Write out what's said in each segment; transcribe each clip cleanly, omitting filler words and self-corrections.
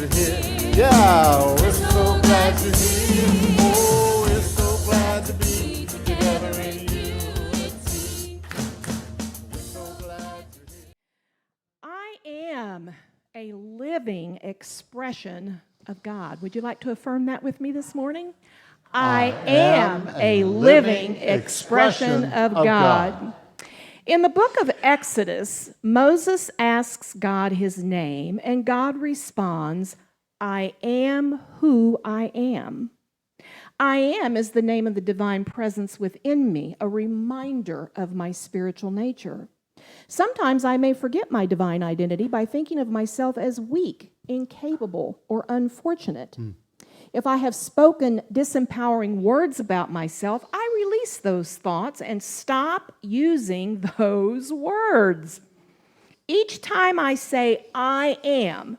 you're here. Yeah, we're so glad you're here. Oh, we're so glad to be together in unity. We're so glad you're here. I am a living expression of God. Would you like to affirm that with me this morning? I am a living expression of God. In the book of Exodus, Moses asks God his name, and God responds, I am who I am. I am is the name of the divine presence within me, a reminder of my spiritual nature. Sometimes I may forget my divine identity by thinking of myself as weak, incapable, or unfortunate. If I have spoken disempowering words about myself, I release those thoughts and stop using those words. Each time I say, I am,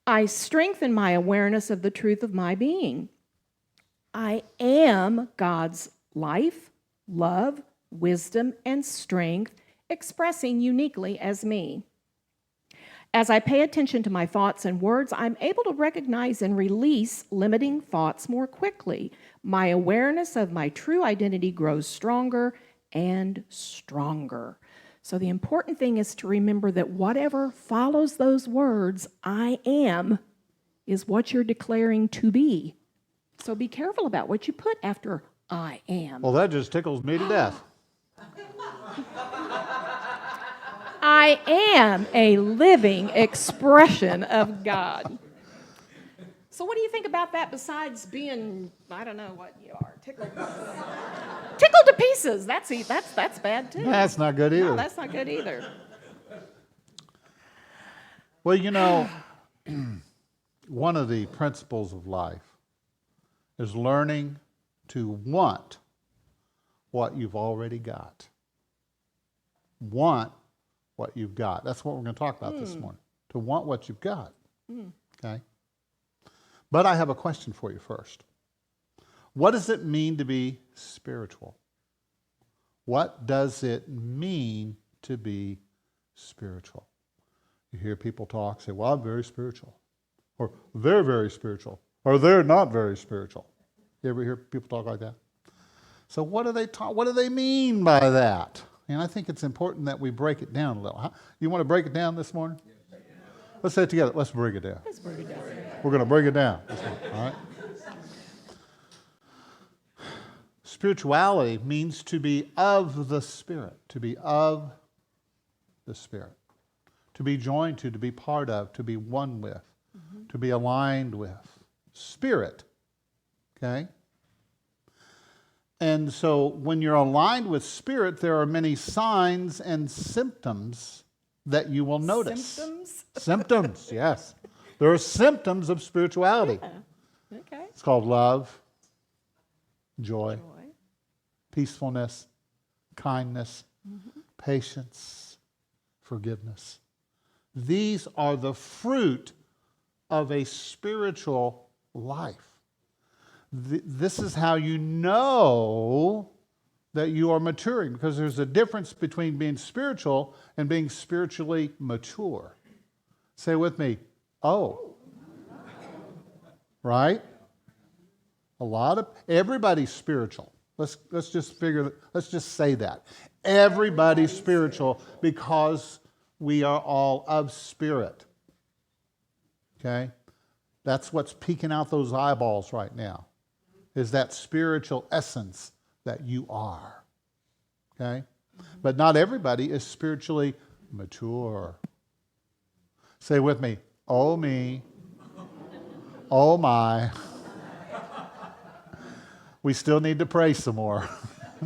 I strengthen my awareness of the truth of my being. I am God's life, love, wisdom, and strength, expressing uniquely as me. As I pay attention to my thoughts and words, I'm able to recognize and release limiting thoughts more quickly. My awareness of my true identity grows stronger and stronger. So the important thing is to remember that whatever follows those words, I am, is what you're declaring to be. So be careful about what you put after I am. Well, that just tickles me to death. I am a living expression of God. So what do you think about that besides being, I don't know what you are, tickled to pieces? That's bad too. That's not good either. No, that's not good either. Well, you know, one of the principles of life is learning to want what you've already got. Want what you've got. That's what we're going to talk about this morning. To want what you've got. Okay? But I have a question for you first. What does it mean to be spiritual? What does it mean to be spiritual? You hear people talk, say, well, I'm very spiritual. Or they're very spiritual. Or they're not very spiritual. You ever hear people talk like that? So what do they mean by that? And I think it's important that we break it down a little. You want to break it down this morning? Let's say it together. Let's break it down. Let's break it down. We're going to break it down. All right? Spirituality means to be of the Spirit. To be of the Spirit. To be joined to be part of, to be one with, to be aligned with. Spirit. Okay? And so when you're aligned with Spirit, there are many signs and symptoms that you will notice. Symptoms? Symptoms, yes. There are symptoms of spirituality. Yeah. Okay. It's called love, joy, peacefulness, kindness, patience, forgiveness. These are the fruit of a spiritual life. This is how you know that you are maturing, because there's a difference between being spiritual and being spiritually mature. Say with me, oh. Right? Everybody's spiritual. Let's just say that. Everybody's spiritual because we are all of spirit. Okay? That's what's peeking out those eyeballs right now, is that spiritual essence that you are. Okay? But not everybody is spiritually mature. Say with me, oh me, oh my. We still need to pray some more.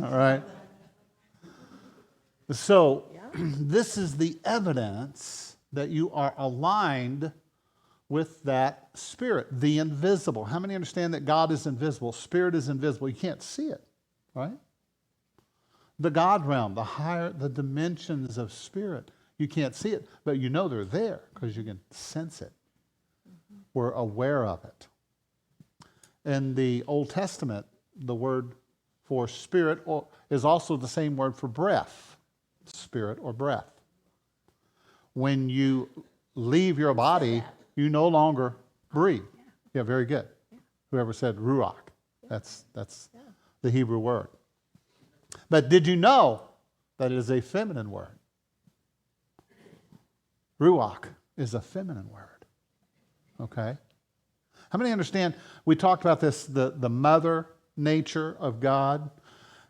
All right? So, this is the evidence that you are aligned with that spirit, the invisible. How many understand that God is invisible? Spirit is invisible. You can't see it, right? The God realm, the dimensions of spirit, you can't see it, but you know they're there because you can sense it. We're aware of it. In the Old Testament, the word for spirit is also the same word for breath, spirit or breath. When you leave your body, you no longer Breathe. Yeah, very good. Whoever said ruach. That's the Hebrew word. But did you know that it is a feminine word? Ruach is a feminine word. Okay? How many understand? We talked about this, the mother nature of God,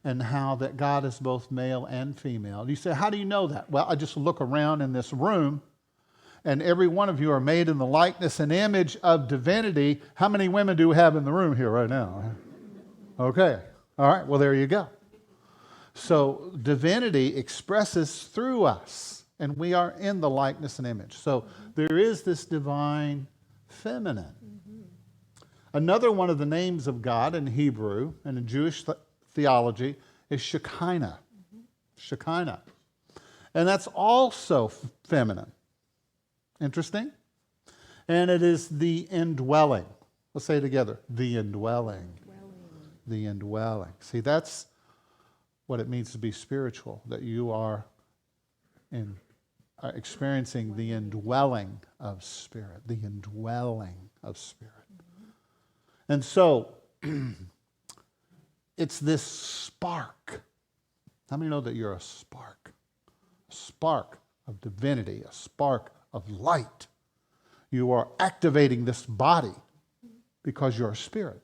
and how that God is both male and female. You say, how do you know that? Well, I just look around in this room, and every one of you are made in the likeness and image of divinity. How many women do we have in the room here right now? Okay. All right. Well, there you go. So divinity expresses through us, and we are in the likeness and image. So there is this divine feminine. Another one of the names of God in Hebrew and in Jewish theology is Shekinah. Shekinah. And that's also feminine. Interesting? And it is the indwelling. Let's say it together. The indwelling. The indwelling. See, that's what it means to be spiritual, that you are experiencing the indwelling of Spirit. The indwelling of Spirit. And so, it's this spark. How many know that you're a spark? A spark of divinity, a spark of light. You are activating this body because you're a spirit.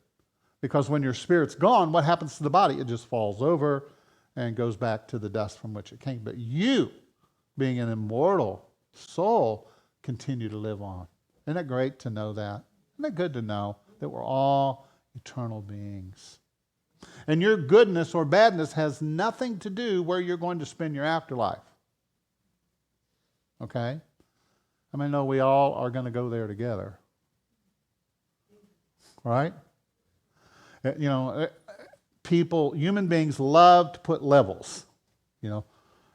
Because when your spirit's gone, what happens to the body? It just falls over and goes back to the dust from which it came. But you, being an immortal soul, continue to live on. Isn't it great to know that? Isn't it good to know that we're all eternal beings? And your goodness or badness has nothing to do where you're going to spend your afterlife. Okay? I mean, no, we all are going to go there together. Right? You know, people, human beings love to put levels. You know,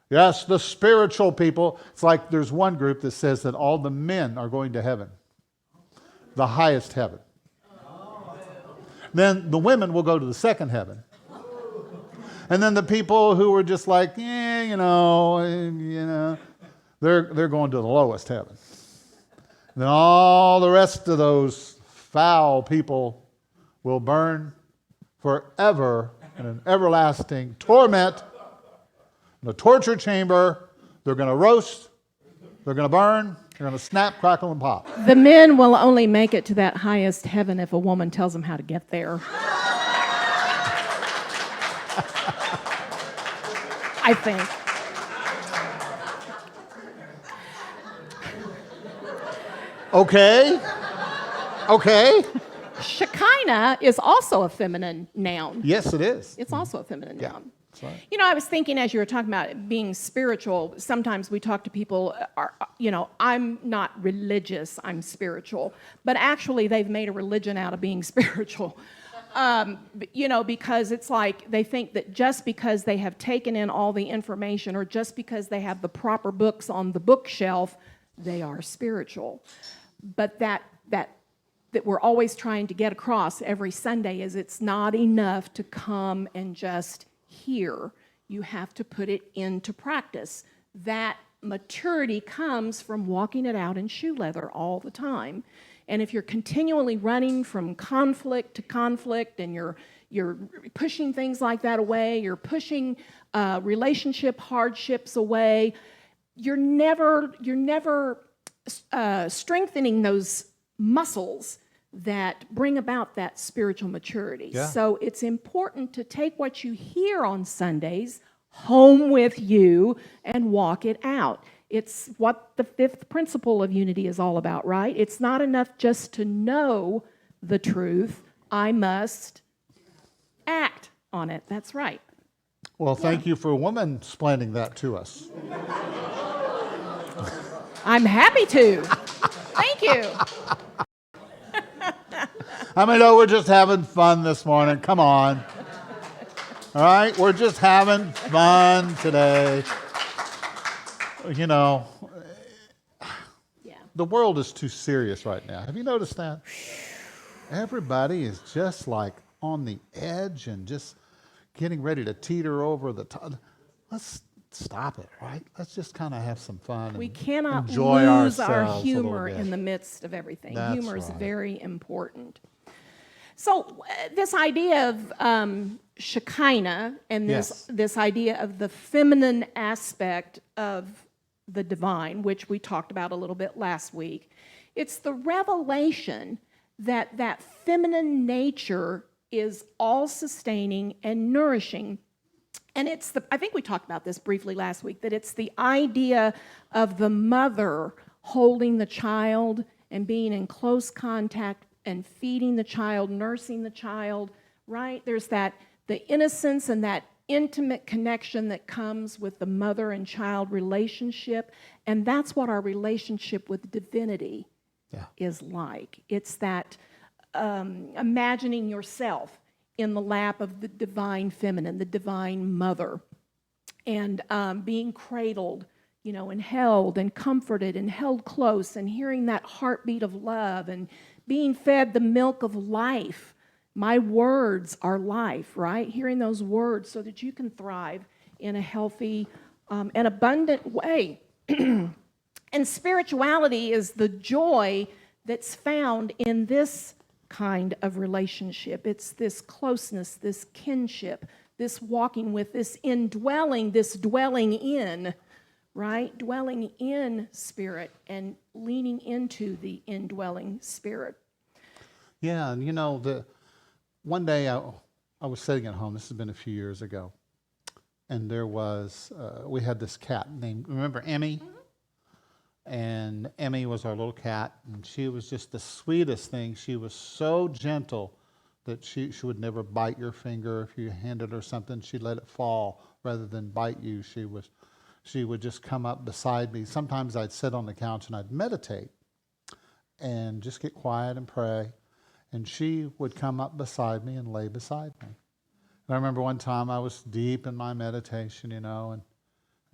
yes, the spiritual people. It's like there's one group that says that all the men are going to heaven, the highest heaven. Then the women will go to the second heaven. And then the people who were just like, they're going to the lowest heaven. And then all the rest of those foul people will burn forever in an everlasting torment, in a torture chamber. They're going to roast, they're going to burn, they're going to snap, crackle, and pop. The men will only make it to that highest heaven if a woman tells them how to get there. I think. Okay. Shekinah is also a feminine noun. Yes, it is. It's also a feminine noun. That's right. You know, I was thinking as you were talking about being spiritual, sometimes we talk to people, I'm not religious, I'm spiritual. But actually, they've made a religion out of being spiritual. Because it's like they think that just because they have taken in all the information or just because they have the proper books on the bookshelf, they are spiritual. But that we're always trying to get across every Sunday is it's not enough to come and just hear. You have to put it into practice. That maturity comes from walking it out in shoe leather all the time. And if you're continually running from conflict to conflict and you're pushing things like that away, you're pushing relationship hardships away, you're never strengthening those muscles that bring about that spiritual maturity. Yeah. So it's important to take what you hear on Sundays home with you and walk it out. It's what the fifth principle of unity is all about, right? It's not enough just to know the truth. I must act on it. That's right. Well, thank you for woman-splaining that to us. I'm happy to. Thank you. I mean, we're just having fun this morning. Come on. All right? We're just having fun today. You know, the world is too serious right now. Have you noticed that? Everybody is just like on the edge and just getting ready to teeter over the top. Let's stop it, right? Let's just kind of have some fun. We And cannot enjoy lose our ourselves a little humor bit. in the midst of everything. That's Humor is right. very important. So this idea of Shekinah and Yes. this idea of the feminine aspect of the divine, which we talked about a little bit last week, it's the revelation that that feminine nature is all-sustaining and nourishing. And I think we talked about this briefly last week, that it's the idea of the mother holding the child and being in close contact and feeding the child, nursing the child, right? There's the innocence and that intimate connection that comes with the mother and child relationship. And that's what our relationship with divinity is like. It's that imagining yourself in the lap of the divine feminine, the divine mother, and being cradled, and held and comforted and held close, and hearing that heartbeat of love and being fed the milk of life. My words are life, right? Hearing those words so that you can thrive in a healthy and abundant way. And spirituality is the joy that's found in this kind of relationship. It's this closeness, this kinship, this walking with, this indwelling, this dwelling in, right? Dwelling in spirit and leaning into the indwelling spirit. Yeah, and one day I was sitting at home. This has been a few years ago, and we had this cat named, remember Emmy? Mm-hmm. And Emmy was our little cat, and she was just the sweetest thing. She was so gentle that she would never bite your finger. If you handed her something, she'd let it fall rather than bite you. She would just come up beside me. Sometimes I'd sit on the couch and I'd meditate and just get quiet and pray. And she would come up beside me and lay beside me. And I remember one time I was deep in my meditation, and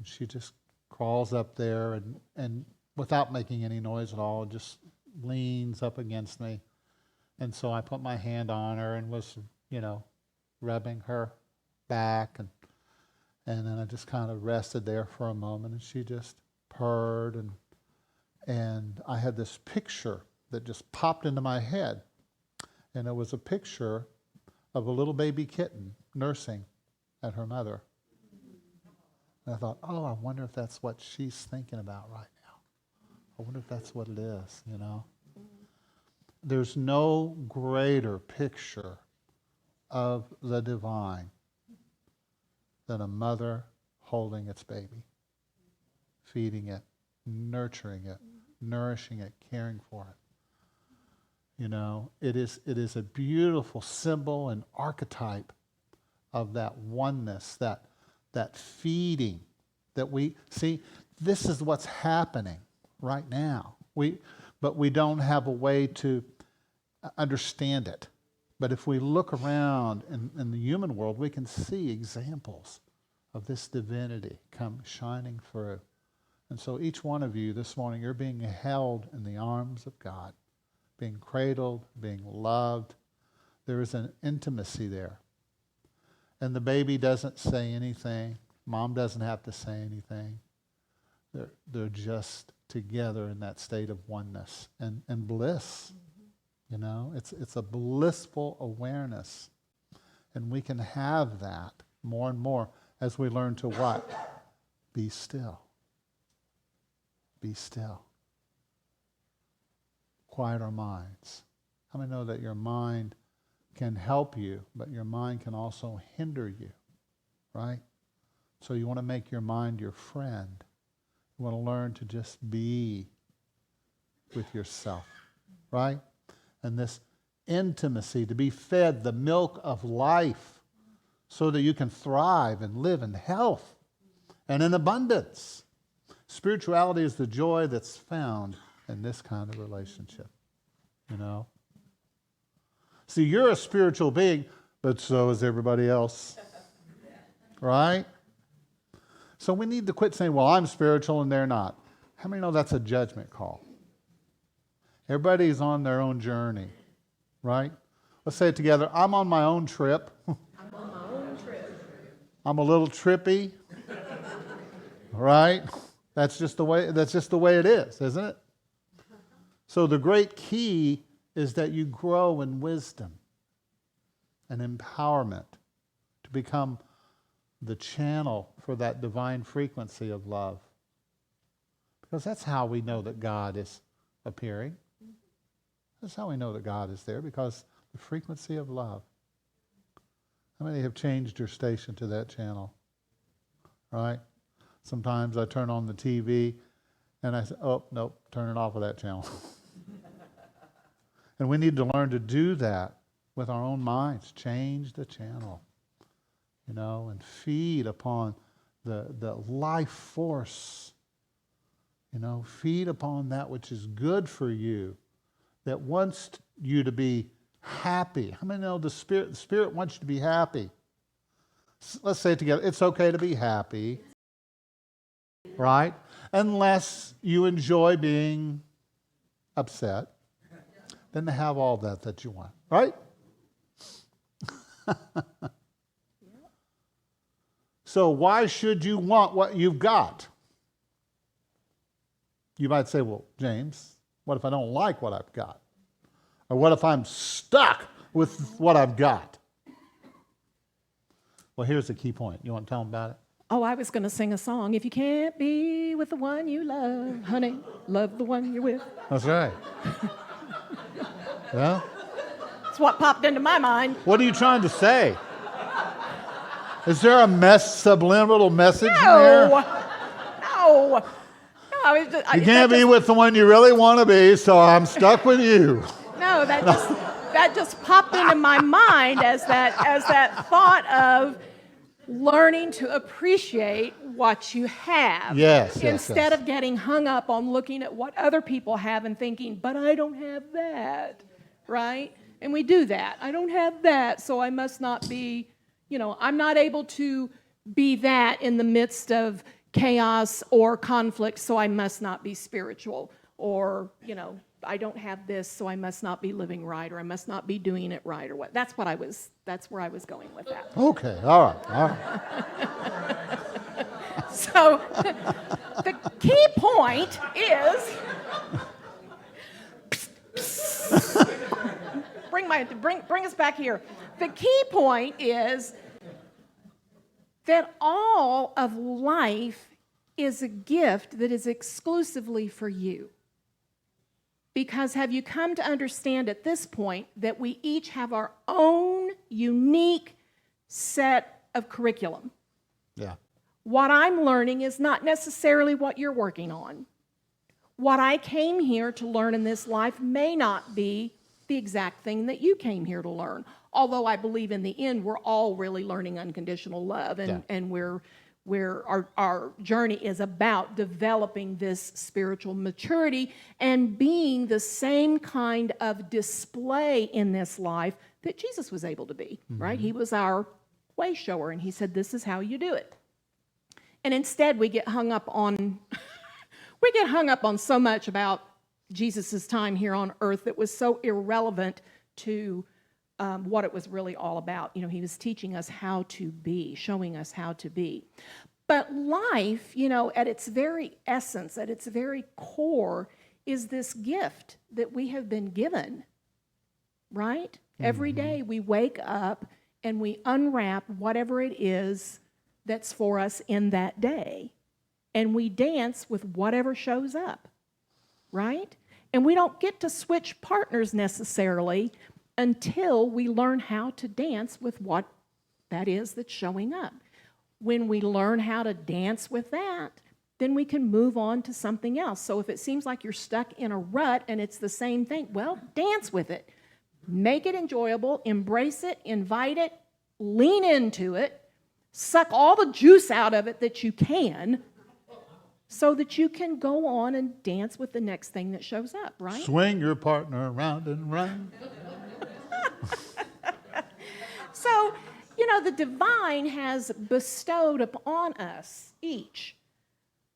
she just crawls up there and without making any noise at all, just leans up against me. And so I put my hand on her and was, rubbing her back. And then I just kind of rested there for a moment, and she just purred. And I had this picture that just popped into my head. And it was a picture of a little baby kitten nursing at her mother. And I thought, I wonder if that's what she's thinking about right now. I wonder if that's what it is, There's no greater picture of the divine than a mother holding its baby, feeding it, nurturing it, nourishing it, caring for it. It is a beautiful symbol and archetype of that oneness, that feeding that we see. This is what's happening right now. But we don't have a way to understand it. But if we look around in the human world, we can see examples of this divinity come shining through. And so each one of you this morning, you're being held in the arms of God, being cradled, being loved. There is an intimacy there. And the baby doesn't say anything. Mom doesn't have to say anything. They're just together in that state of oneness and bliss. It's a blissful awareness. And we can have that more and more as we learn to what? Be still. Be still. Quiet our minds. How many know that your mind can help you, but your mind can also hinder you, right? So you want to make your mind your friend. You want to learn to just be with yourself, right? And this intimacy, to be fed the milk of life so that you can thrive and live in health and in abundance. Spirituality is the joy that's found in this kind of relationship, See, you're a spiritual being, but so is everybody else, right? So we need to quit saying, well, I'm spiritual and they're not. How many know that's a judgment call? Everybody's on their own journey, right? Let's say it together. I'm on my own trip. I'm on my own trip. I'm a little trippy. right? That's just the way it is, isn't it? So the great key is that you grow in wisdom and empowerment to become the channel for that divine frequency of love. Because that's how we know that God is appearing. That's how we know that God is there, because the frequency of love. How many have changed your station to that channel? Right? Sometimes I turn on the TV and I say, oh, nope, turn it off of that channel. And we need to learn to do that with our own minds. Change the channel, and feed upon the life force. Feed upon that which is good for you, that wants you to be happy. How many know the Spirit wants you to be happy? Let's say it together. It's okay to be happy, right? Unless you enjoy being upset. Then to have all that you want, right? So why should you want what you've got? You might say, well, James, what if I don't like what I've got? Or what if I'm stuck with what I've got? Well, here's the key point. You want to tell them about it? Oh, I was going to sing a song. If you can't be with the one you love, honey, love the one you're with. That's right. Yeah? That's what popped into my mind. What are you trying to say? Is there a subliminal message in No. there? No. You can't be with the one you really want to be, so I'm stuck with you. No, that just popped into my mind as that thought of learning to appreciate what you have. Yes. Instead of getting hung up on looking at what other people have and thinking, but I don't have that, right? And we do that. I don't have that, so I must not be, I'm not able to be that in the midst of chaos or conflict, so I must not be spiritual. Or, I don't have this, so I must not be living right, or I must not be doing it right, or what. That's where I was going with that. Okay, all right. So the key point is bring us back here. The key point is that all of life is a gift that is exclusively for you. Because have you come to understand at this point that we each have our own unique set of curriculum? Yeah. What I'm learning is not necessarily what you're working on. What I came here to learn in this life may not be the exact thing that you came here to learn. Although I believe in the end we're all really learning unconditional love, and our journey is about developing this spiritual maturity and being the same kind of display in this life that Jesus was able to be, right? He was our way shower, and he said, this is how you do it. And instead we get hung up on so much about Jesus' time here on earth that was so irrelevant to what it was really all about. He was teaching us how to be, showing us how to be. But life, at its very essence, at its very core, is this gift that we have been given, right? Mm-hmm. Every day we wake up and we unwrap whatever it is that's for us in that day. And we dance with whatever shows up, right? And we don't get to switch partners necessarily until we learn how to dance with what that is that's showing up. When we learn how to dance with that, then we can move on to something else. So if it seems like you're stuck in a rut and it's the same thing, well, dance with it. Make it enjoyable, embrace it, invite it, lean into it, suck all the juice out of it that you can, so that you can go on and dance with the next thing that shows up, right? Swing your partner around and round. So, the divine has bestowed upon us each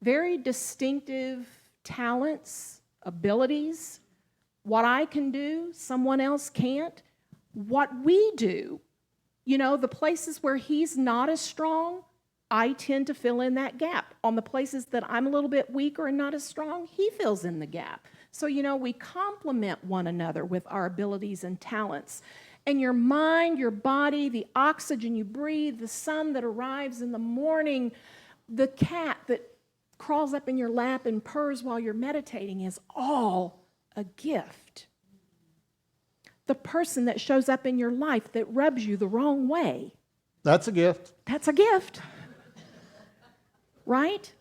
very distinctive talents, abilities. What I can do, someone else can't. What we do, the places where he's not as strong, I tend to fill in that gap. On the places that I'm a little bit weaker and not as strong, he fills in the gap. So, we complement one another with our abilities and talents. And your mind, your body, the oxygen you breathe, the sun that arrives in the morning, the cat that crawls up in your lap and purrs while you're meditating is all a gift. The person that shows up in your life that rubs you the wrong way, That's a gift. that's a gift. Right?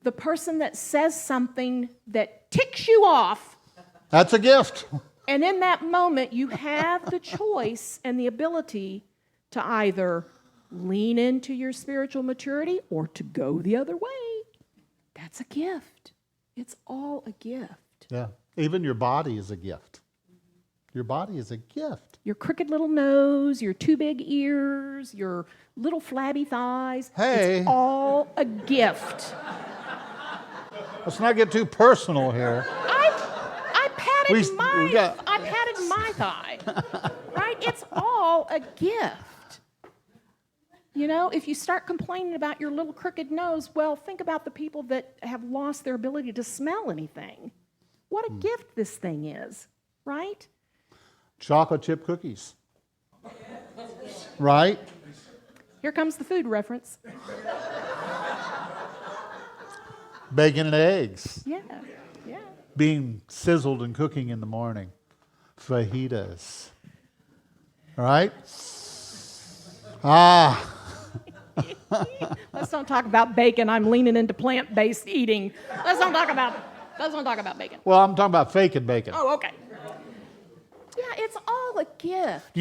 The person that says something that ticks you off, That's a gift. and in that moment you have the choice and the ability to either lean into your spiritual maturity or to go the other way. That's a gift. It's all a gift. Yeah. Even your body is a gift. Your body is a gift. Your crooked little nose, your too big ears, your little flabby thighs. Hey. It's all a gift. Let's not get too personal here. I patted my thigh. Right? It's all a gift. If you start complaining about your little crooked nose, well, think about the people that have lost their ability to smell anything. What a gift this thing is, right? Chocolate chip cookies. Right? Here comes the food reference. Bacon and eggs. Yeah. Being sizzled and cooking in the morning. Fajitas. Right? Let's don't talk about bacon. I'm leaning into plant-based eating. Let's not talk about bacon. Well, I'm talking about faking bacon. Oh, okay. Yeah, it's all a gift.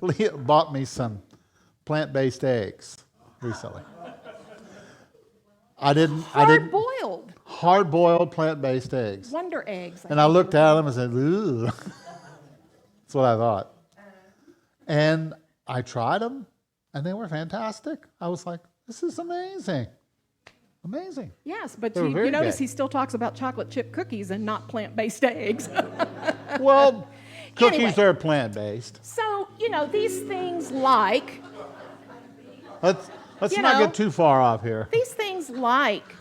Leah bought me some plant-based eggs recently. Hard-boiled. Hard-boiled plant-based eggs. Wonder eggs. And I looked at them and said, ooh. That's what I thought. And I tried them, and they were fantastic. I was like, this is amazing. Amazing. Yes, but They were you very notice good. he still talks about chocolate chip cookies and not plant-based eggs. Well, cookies Anyway. are plant-based. So, these things like, Let's You not know. get too far off here. these things like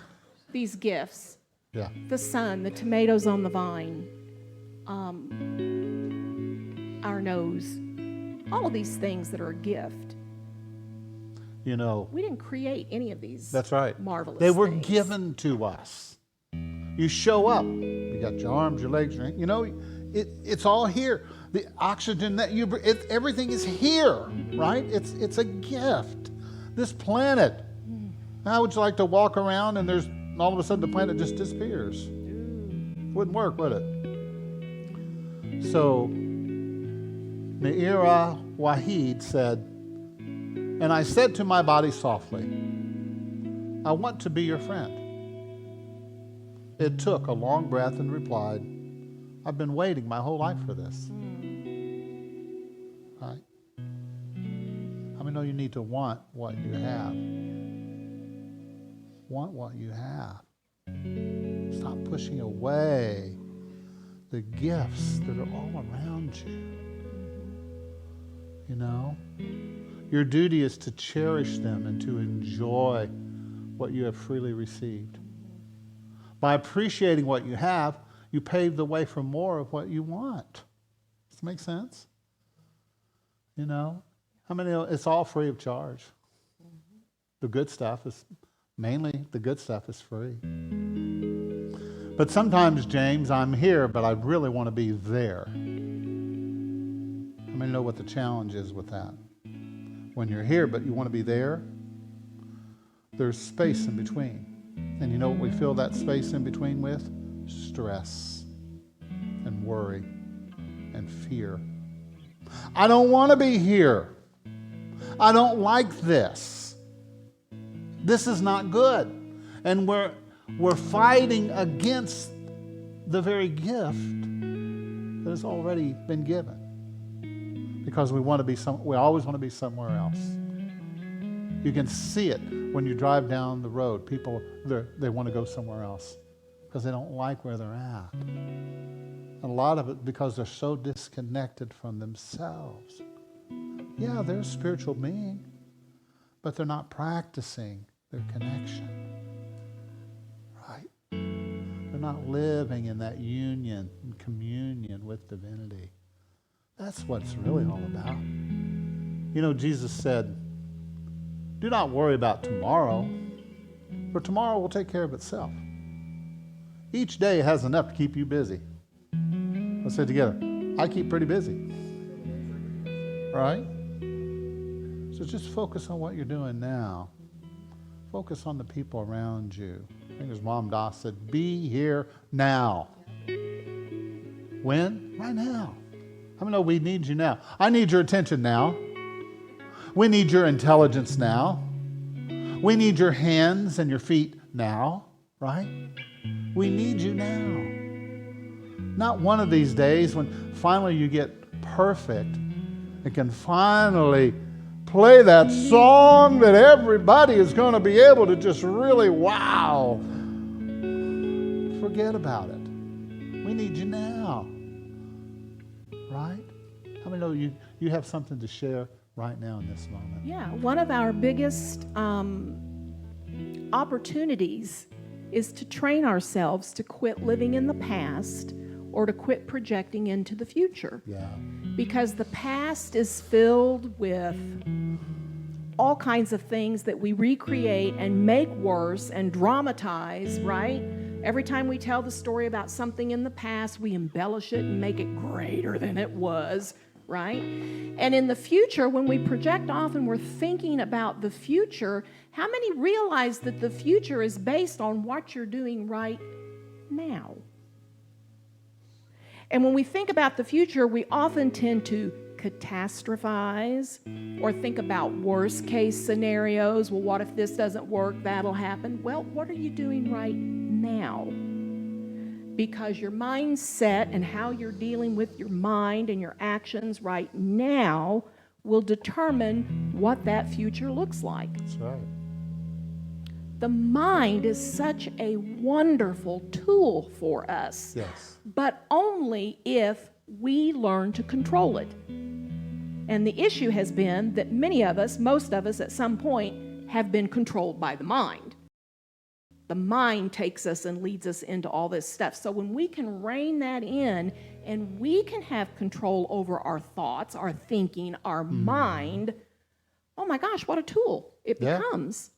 these gifts, Yeah. the sun, the tomatoes on the vine, our nose, all of these things that are a gift. We didn't create any of these. That's right. Marvelous They were things. given to us. You show up. You got your arms, your legs, it's all here. The oxygen that you breathe, everything is here, right? It's a gift. This planet. How would you like to walk around and all of a sudden the planet just disappears? Wouldn't work, would it? So, Neira Wahid said, and I said to my body softly, I want to be your friend. It took a long breath and replied, I've been waiting my whole life for this. Right? How many know you need to want what you have? Want what you have. Stop pushing away the gifts that are all around you. Your duty is to cherish them and to enjoy what you have freely received. By appreciating what you have, you pave the way for more of what you want. Does that make sense? How many know it's all free of charge? The good stuff is free. But sometimes, James, I'm here, but I really want to be there. How many know what the challenge is with that? When you're here, but you want to be there, there's space in between. And you know what we fill that space in between with? Stress and worry and fear. I don't want to be here. I don't like this. This is not good. And we're fighting against the very gift that has already been given. Because we always want to be somewhere else. You can see it when you drive down the road. People, they want to go somewhere else because they don't like where they're at. And a lot of it because they're so disconnected from themselves. Yeah, they're a spiritual being. but they're not practicing their connection. Right? They're not living in that union and communion with divinity. That's what it's really all about. You know, Jesus said, do not worry about tomorrow, for tomorrow will take care of itself. Each day has enough to keep you busy. Let's say it together. I keep pretty busy. Right? So just focus on what you're doing now. Focus on the people around you. I think as Mom Doss said, be here now. When? Right now. How many know we need you now? I need your attention now. We need your intelligence now. We need your hands and your feet now, right? We need you now. Not one of these days when finally you get perfect and can finally play that song that everybody is going to be able to just really, wow. Forget about it. We need you now. Right? How many know you have something to share right now in this moment? Yeah, one of our biggest opportunities is to train ourselves to quit living in the past or to quit projecting into the future. Yeah. Because the past is filled with all kinds of things that we recreate and make worse and dramatize, right? Every time we tell the story about something in the past, we embellish it and make it greater than it was, right? And in the future, when we project off and we're thinking about the future, how many realize that the future is based on what you're doing right now? And when we think about the future, we often tend to catastrophize or think about worst case scenarios. Well, what if this doesn't work? That'll happen. Well, what are you doing right now? Because your mindset and how you're dealing with your mind and your actions right now will determine what that future looks like. That's right. The mind is such a wonderful tool for us. Yes. But only if we learn to control it. And the issue has been that many of us, most of us at some point, have been controlled by the mind. The mind takes us and leads us into all this stuff. So when we can rein that in and we can have control over our thoughts, our thinking, our mind, oh my gosh, what a tool it becomes.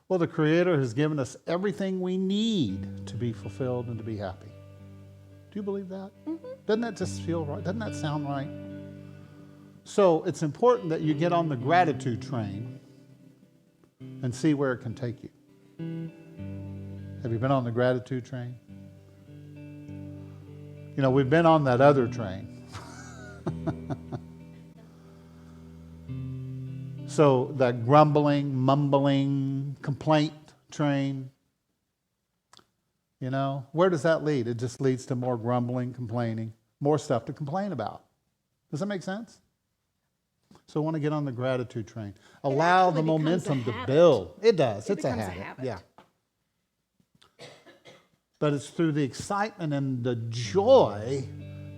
Well, the Creator has given us everything we need to be fulfilled and to be happy. Do you believe that? Mm-hmm. Doesn't that just feel right? Doesn't that sound right? So it's important that you get on the gratitude train and see where it can take you. Have you been on the gratitude train? You know, we've been on that other train. So that grumbling, mumbling, complaint train, you know, where does that lead? It just leads to more grumbling, complaining, more stuff to complain about. Does that make sense? So I want to get on the gratitude train. Allow the momentum to build. It does. It's a habit. Yeah. But it's through the excitement and the joy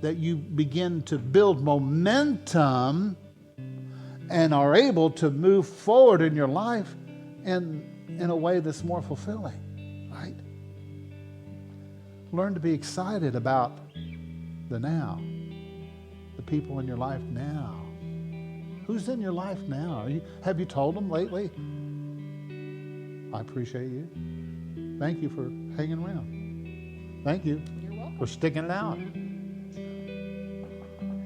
that you begin to build momentum and are able to move forward in your life in a way that's more fulfilling, right? Learn to be excited about the now, the people in your life now. Who's in your life now? Have you told them lately? I appreciate you. Thank you for hanging around. Thank you for sticking it out.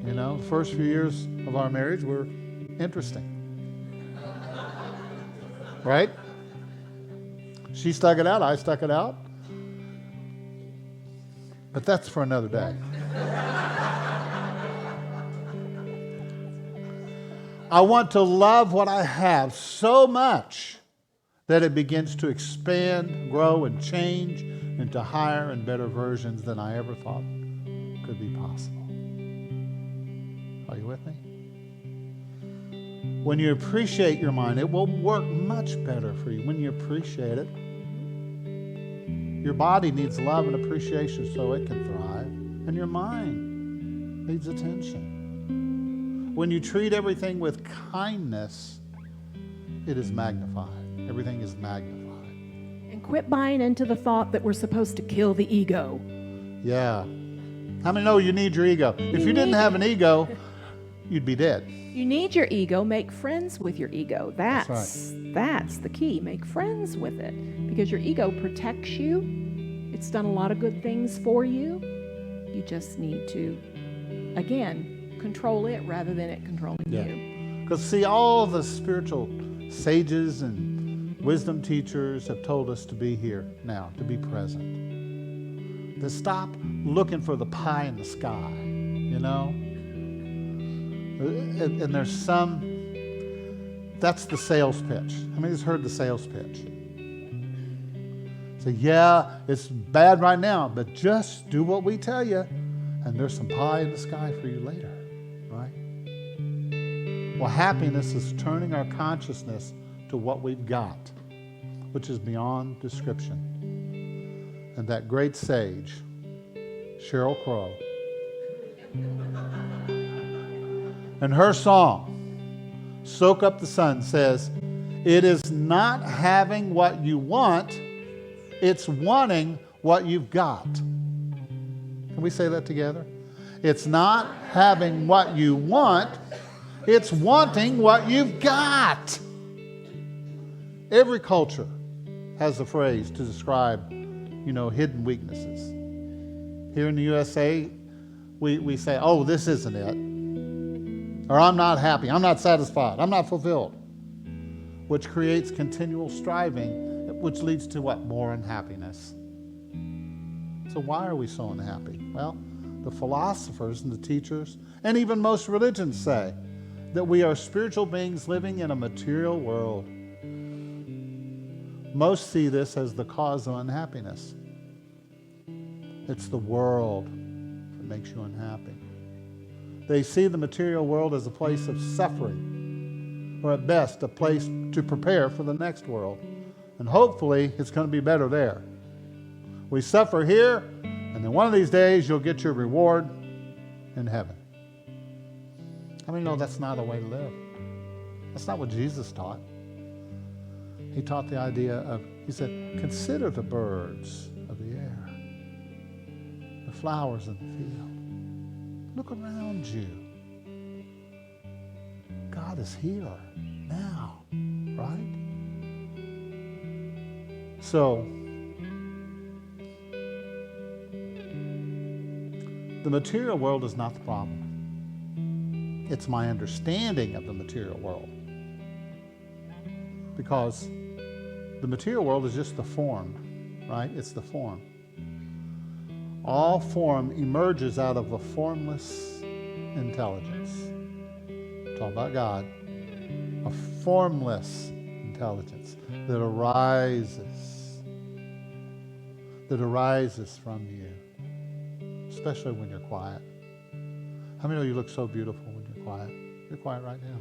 You know, the first few years of our marriage were interesting. Right? She stuck it out, I stuck it out. But that's for another day. I want to love what I have so much that it begins to expand, grow, and change into higher and better versions than I ever thought could be possible. Are you with me? When you appreciate your mind, it will work much better for you. When you appreciate it, your body needs love and appreciation so it can thrive, and your mind needs attention. When you treat everything with kindness, it is magnified. Everything is magnified. And quit buying into the thought that we're supposed to kill the ego. Yeah. How many know you need your ego? If you didn't have an ego, you'd be dead. You need your ego. Make friends with your ego. That's the key. Make friends with it, because your ego protects you. It's done a lot of good things for you. You just need to, again, control it rather than it controlling you. Because see, all the spiritual sages and wisdom teachers have told us to be here now, to be present. To stop looking for the pie in the sky, you know? And there's that's the sales pitch. How many of you heard the sales pitch? Say, yeah, it's bad right now, but just do what we tell you, and there's some pie in the sky for you later, right? Well, happiness is turning our consciousness to what we've got, which is beyond description. And that great sage, Sheryl Crow, and her song, Soak Up the Sun, says, it is not having what you want, it's wanting what you've got. Can we say that together? It's not having what you want, it's wanting what you've got. Every culture has a phrase to describe, hidden weaknesses. Here in the USA, we say, oh, this isn't it. Or I'm not happy, I'm not satisfied, I'm not fulfilled. Which creates continual striving, which leads to what? More unhappiness. So why are we so unhappy? Well, the philosophers and the teachers, and even most religions say that we are spiritual beings living in a material world. Most see this as the cause of unhappiness. It's the world that makes you unhappy. They see the material world as a place of suffering, or at best, a place to prepare for the next world. And hopefully, it's going to be better there. We suffer here, and then one of these days, you'll get your reward in heaven. How many know that's not a way to live? That's not what Jesus taught. He taught the idea of, he said, consider the birds of the air, the flowers of the field. Look around you. God is here now, right? So, the material world is not the problem. It's my understanding of the material world. Because the material world is just the form, right? It's the form. All form emerges out of a formless intelligence. Talk about God. A formless intelligence that arises from you, especially when you're quiet. How many of you look so beautiful when you're quiet? You're quiet right now.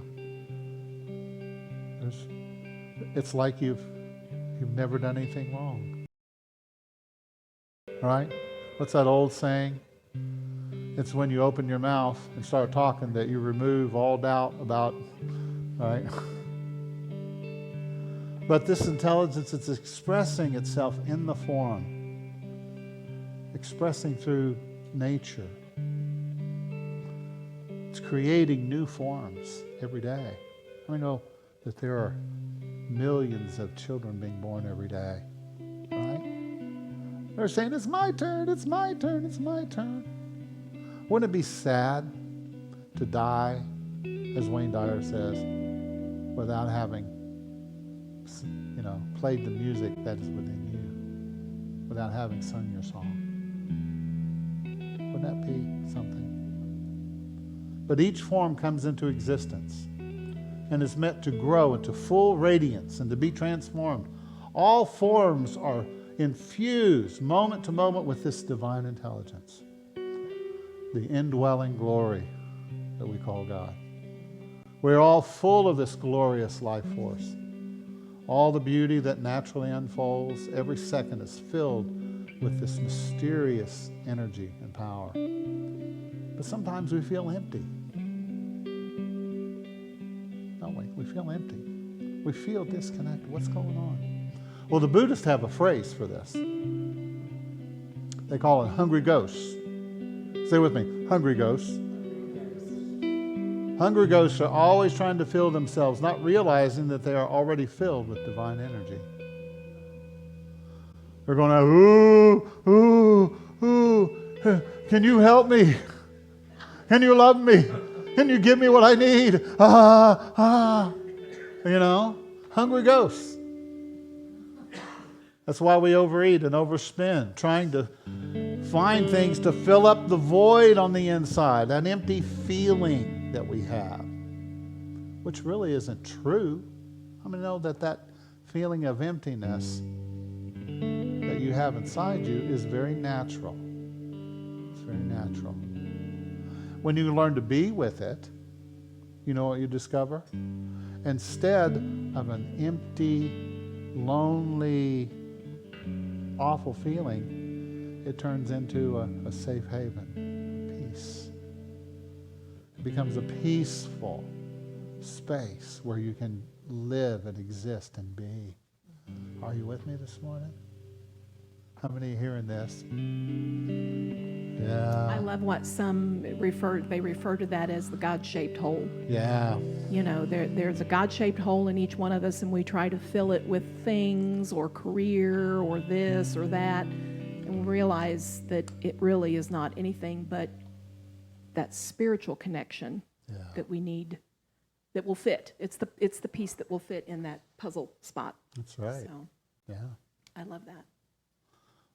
It's like you've never done anything wrong. Right? What's that old saying? It's when you open your mouth and start talking that you remove all doubt about, right? But this intelligence, it's expressing itself in the form, expressing through nature. It's creating new forms every day. I know that there are millions of children being born every day, right? They're saying, it's my turn, it's my turn, it's my turn. Wouldn't it be sad to die, as Wayne Dyer says, without having, played the music that is within you, without having sung your song? Wouldn't that be something? But each form comes into existence and is meant to grow into full radiance and to be transformed. All forms are infused moment to moment with this divine intelligence, the indwelling glory that we call God. We're all full of this glorious life force. All the beauty that naturally unfolds every second is filled with this mysterious energy and power. But sometimes we feel empty. Don't we? We feel empty. We feel disconnected. What's going on? Well, the Buddhists have a phrase for this. They call it hungry ghosts. Say with me, hungry ghosts. Hungry ghosts are always trying to fill themselves, not realizing that they are already filled with divine energy. They're going, ooh, ooh, ooh, can you help me? Can you love me? Can you give me what I need? You know, hungry ghosts. That's why we overeat and overspend, trying to find things to fill up the void on the inside, that empty feeling that we have, which really isn't true. I mean, know that feeling of emptiness that you have inside you is very natural. It's very natural. When you learn to be with it, you know what you discover? Instead of an empty, lonely, awful feeling, it turns into a safe haven, peace. It becomes a peaceful space where you can live and exist and be. Are you with me this morning? How many are hearing this? Yeah. I love what some refer to that as the God-shaped hole. Yeah. You know, there's a God-shaped hole in each one of us, and we try to fill it with things or career or this or that, and we realize that it really is not anything but that spiritual connection that we need, that will fit. It's the piece that will fit in that puzzle spot. That's right. So, Yeah. I love that.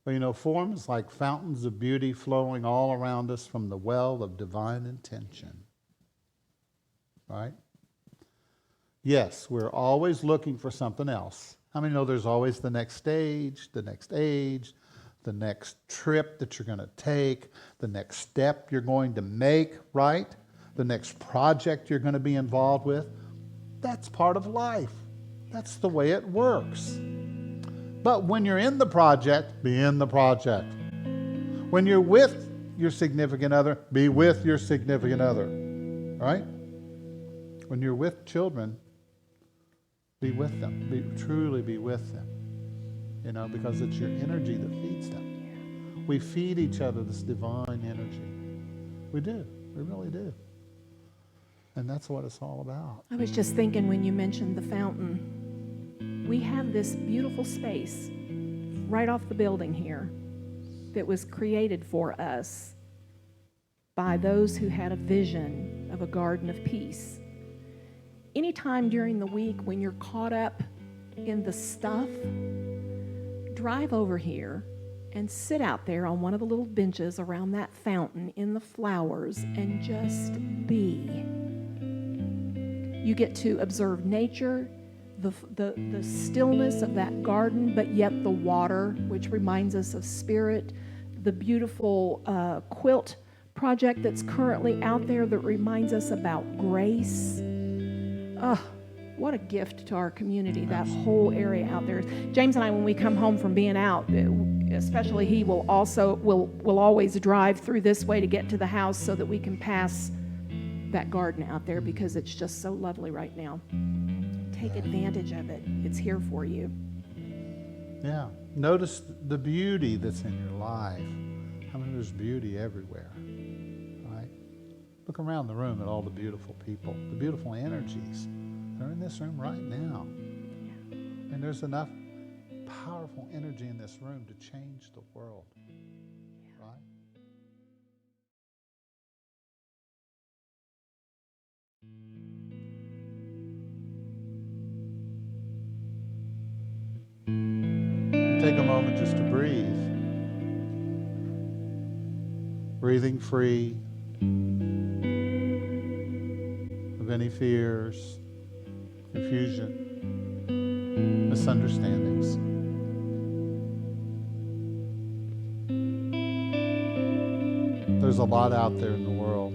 Well, you know, forms like fountains of beauty flowing all around us from the well of divine intention. Right? Yes, we're always looking for something else. How many know there's always the next stage, the next age, the next trip that you're going to take, the next step you're going to make, right? The next project you're going to be involved with. That's part of life. That's the way it works. But when you're in the project, be in the project. When you're with your significant other, be with your significant other. Right? When you're with children, be with them. Truly be with them. You know, because it's your energy that feeds them. We feed each other this divine energy. We do. We really do. And that's what it's all about. I was just thinking when you mentioned the fountain, we have this beautiful space right off the building here that was created for us by those who had a vision of a garden of peace. Anytime during the week when you're caught up in the stuff, drive over here and sit out there on one of the little benches around that fountain in the flowers and just be. You get to observe nature, the stillness of that garden, but yet the water, which reminds us of spirit, the beautiful quilt project that's currently out there that reminds us about grace. What a gift to our community, that whole area out there. James and I, when we come home from being out, especially he will always drive through this way to get to the house so that we can pass that garden out there because it's just so lovely right now. Take advantage of it. It's here for you. Yeah. Notice the beauty that's in your life. I mean, there's beauty everywhere, right? Look around the room at all the beautiful people, the beautiful energies. They're in this room right now. And there's enough powerful energy in this room to change the world, right? Take a moment just to breathe. Breathing free of any fears, confusion, misunderstandings. There's a lot out there in the world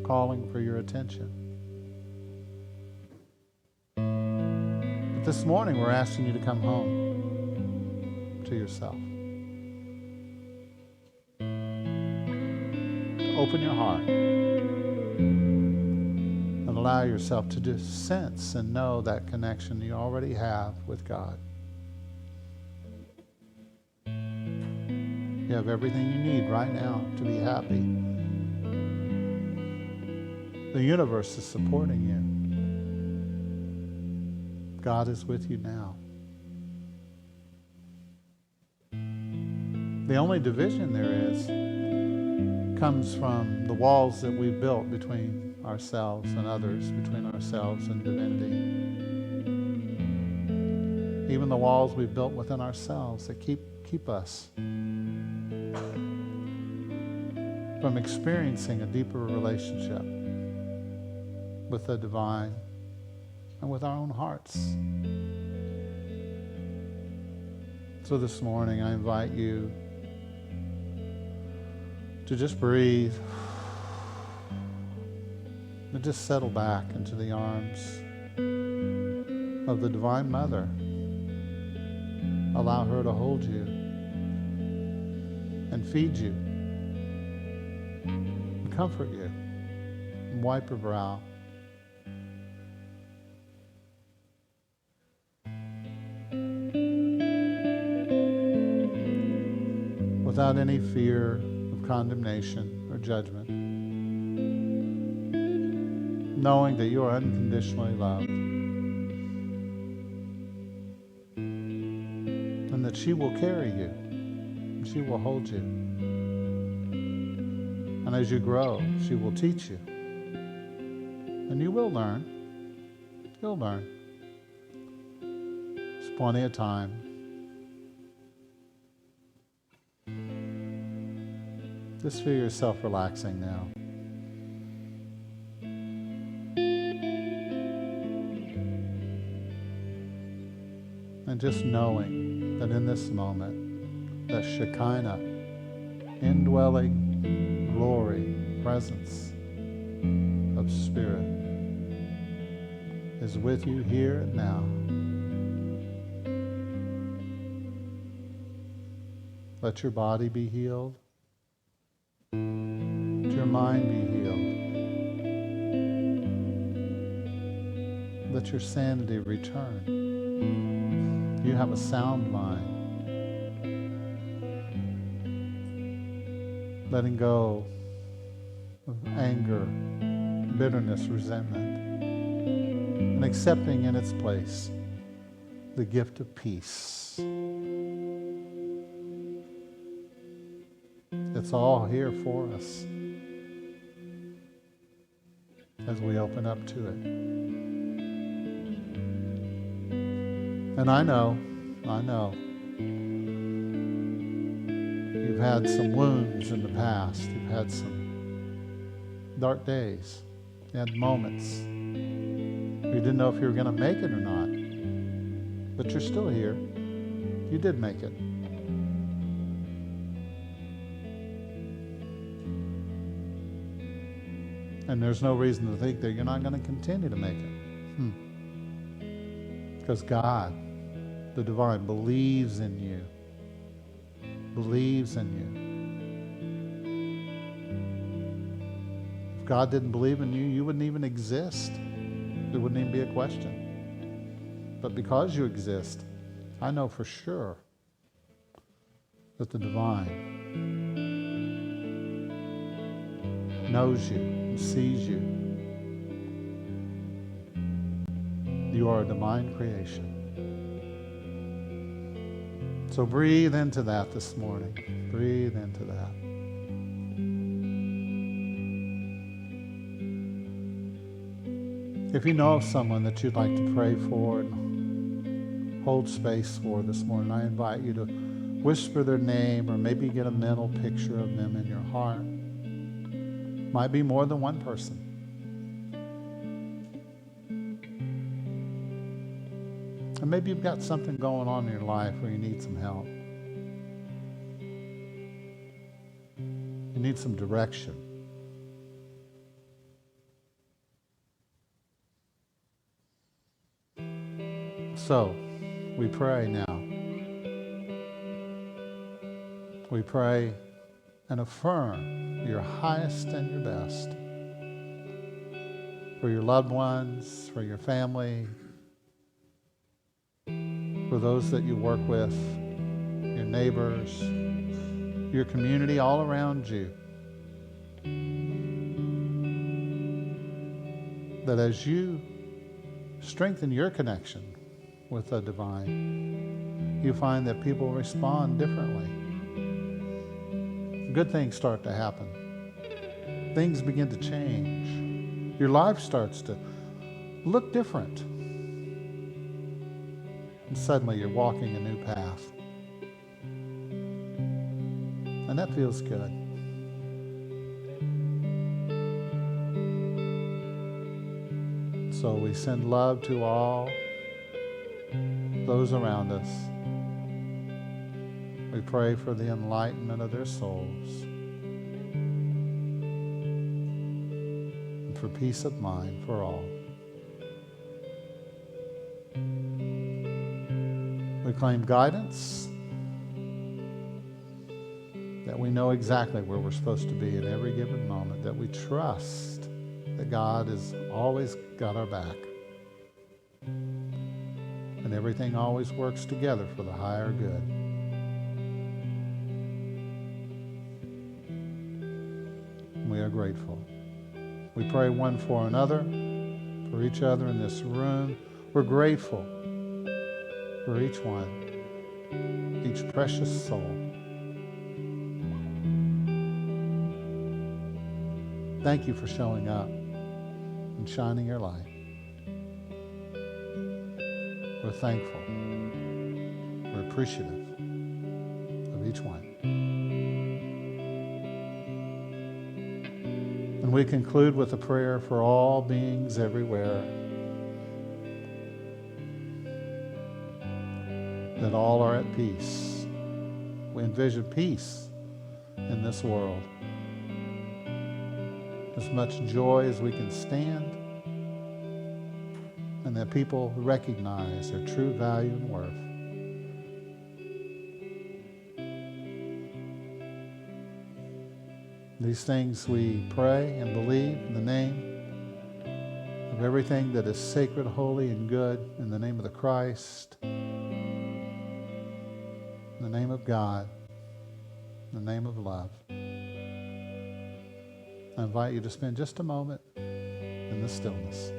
calling for your attention. But this morning we're asking you to come home to yourself. Open your heart and allow allow yourself to just sense and know that connection you already have with God. You have everything you need right now to be happy. The universe is supporting you. God is with you now. The only division there is comes from the walls that we've built between ourselves and others, between ourselves and divinity. Even the walls we've built within ourselves that keep us from experiencing a deeper relationship with the divine and with our own hearts. So this morning I invite you to just breathe and just settle back into the arms of the Divine Mother. Allow her to hold you and feed you and comfort you and wipe her brow. Without any fear of condemnation or judgment, knowing that you are unconditionally loved and that she will carry you and she will hold you. And as you grow, she will teach you. And you will learn. You'll learn. There's plenty of time. Just feel yourself relaxing now. And just knowing that in this moment, that Shekinah, indwelling glory, presence of Spirit is with you here and now. Let your body be healed. Let your mind be healed. Let your sanity return. You have a sound mind. Letting go of anger, bitterness, resentment, and accepting in its place the gift of peace. It's all here for us as we open up to it. And I know, you've had some wounds in the past. You've had some dark days. You had moments. You didn't know if you were going to make it or not. But you're still here. You did make it. And there's no reason to think that you're not going to continue to make it. Because God, the divine, believes in you. Believes in you. If God didn't believe in you, you wouldn't even exist. There wouldn't even be a question. But because you exist, I know for sure that the divine knows you and sees you. You are a divine creation. So breathe into that this morning. Breathe into that. If you know of someone that you'd like to pray for and hold space for this morning, I invite you to whisper their name or maybe get a mental picture of them in your heart. Might be more than one person. And maybe you've got something going on in your life where you need some help. You need some direction. So, we pray now. We pray and affirm your highest and your best. for your loved ones, for your family, for those that you work with, your neighbors, your community all around you. That as you strengthen your connection with the divine, you find that people respond differently. Good things start to happen. Things begin to change. Your life starts to look different. And suddenly you're walking a new path. And that feels good. So we send love to all those around us. We pray for the enlightenment of their souls and for peace of mind for all. We claim guidance, that we know exactly where we're supposed to be at every given moment, that we trust that God has always got our back. And everything always works together for the higher good. We are grateful. We pray one for another, for each other in this room. We're grateful for each one, each precious soul. Thank you for showing up and shining your light. We're thankful. We're appreciative of each one. And we conclude with a prayer for all beings everywhere, that all are at peace. We envision peace in this world. As much joy as we can stand, and that people recognize their true value and worth. These things we pray and believe in the name of everything that is sacred, holy, and good, in the name of the Christ, in the name of God, in the name of love. I invite you to spend just a moment in the stillness.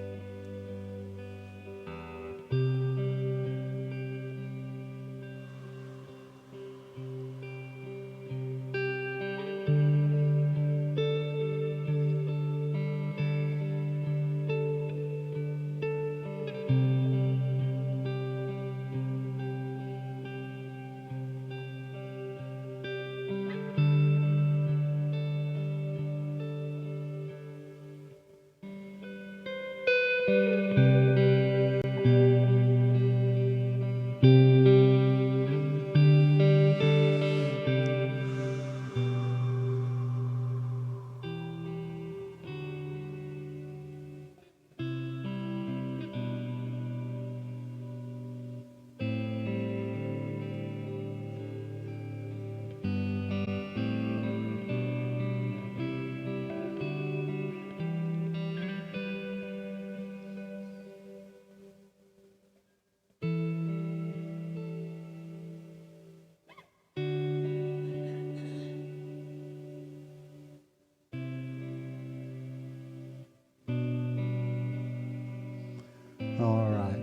All right.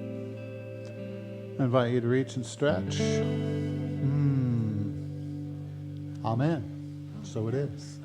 I invite you to reach and stretch. Amen. So it is.